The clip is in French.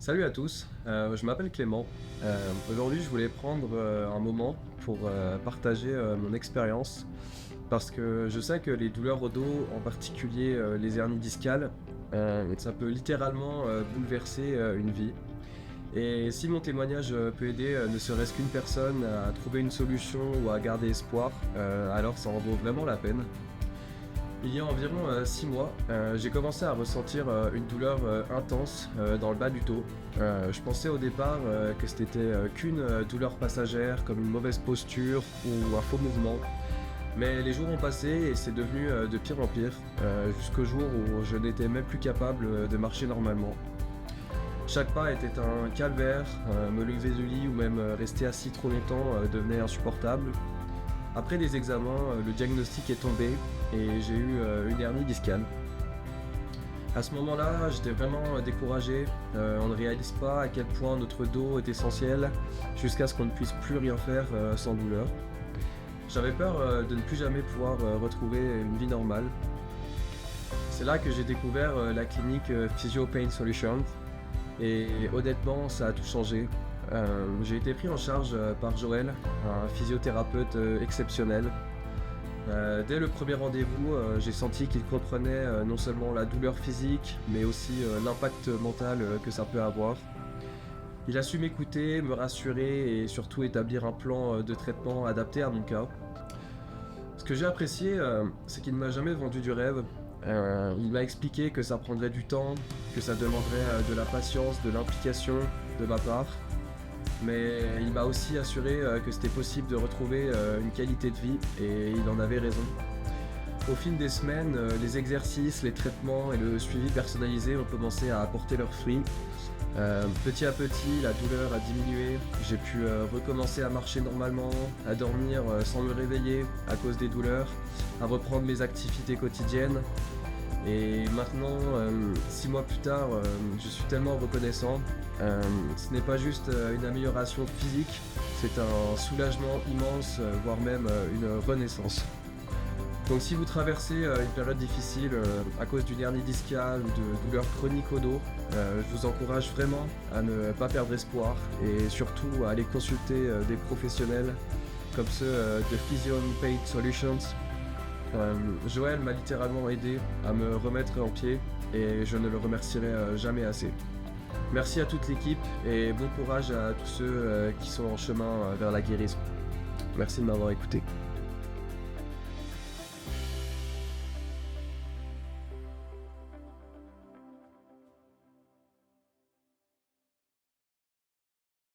Salut à tous, je m'appelle Clément. Aujourd'hui, je voulais prendre un moment pour partager mon expérience parce que je sais que les douleurs au dos, en particulier les hernies discales, ça peut littéralement bouleverser une vie. Et si mon témoignage peut aider ne serait-ce qu'une personne à trouver une solution ou à garder espoir, alors ça en vaut vraiment la peine. Il y a environ 6 mois, j'ai commencé à ressentir une douleur intense dans le bas du dos. Je pensais au départ que c'était qu'une douleur passagère, comme une mauvaise posture ou un faux mouvement. Mais les jours ont passé et c'est devenu de pire en pire, jusqu'au jour où je n'étais même plus capable de marcher normalement. Chaque pas était un calvaire, me lever du lit ou même rester assis trop longtemps devenait insupportable. Après les examens, le diagnostic est tombé et j'ai eu une hernie discale. À ce moment-là, j'étais vraiment découragé. On ne réalise pas à quel point notre dos est essentiel jusqu'à ce qu'on ne puisse plus rien faire sans douleur. J'avais peur de ne plus jamais pouvoir retrouver une vie normale. C'est là que j'ai découvert la clinique Physio Pain Solutions et honnêtement, ça a tout changé. J'ai été pris en charge par Joël, un physiothérapeute exceptionnel. Dès le premier rendez-vous, j'ai senti qu'il comprenait non seulement la douleur physique, mais aussi l'impact mental que ça peut avoir. Il a su m'écouter, me rassurer et surtout établir un plan de traitement adapté à mon cas. Ce que j'ai apprécié, c'est qu'il ne m'a jamais vendu du rêve. Il m'a expliqué que ça prendrait du temps, que ça demanderait de la patience, de l'implication de ma part. Mais il m'a aussi assuré que c'était possible de retrouver une qualité de vie et il en avait raison. Au fil des semaines, les exercices, les traitements et le suivi personnalisé ont commencé à apporter leurs fruits. Petit à petit, la douleur a diminué, j'ai pu recommencer à marcher normalement, à dormir sans me réveiller à cause des douleurs, à reprendre mes activités quotidiennes. Et maintenant, 6 mois plus tard, je suis tellement reconnaissant. Ce n'est pas juste une amélioration physique, c'est un soulagement immense, voire même une renaissance. Donc si vous traversez une période difficile à cause d'une hernie discale ou de douleurs chroniques au dos, je vous encourage vraiment à ne pas perdre espoir et surtout à aller consulter des professionnels comme ceux de Physio Pain Solutions. Joël m'a littéralement aidé à me remettre en pied et je ne le remercierai jamais assez. Merci à toute l'équipe et bon courage à tous ceux qui sont en chemin vers la guérison. Merci de m'avoir écouté.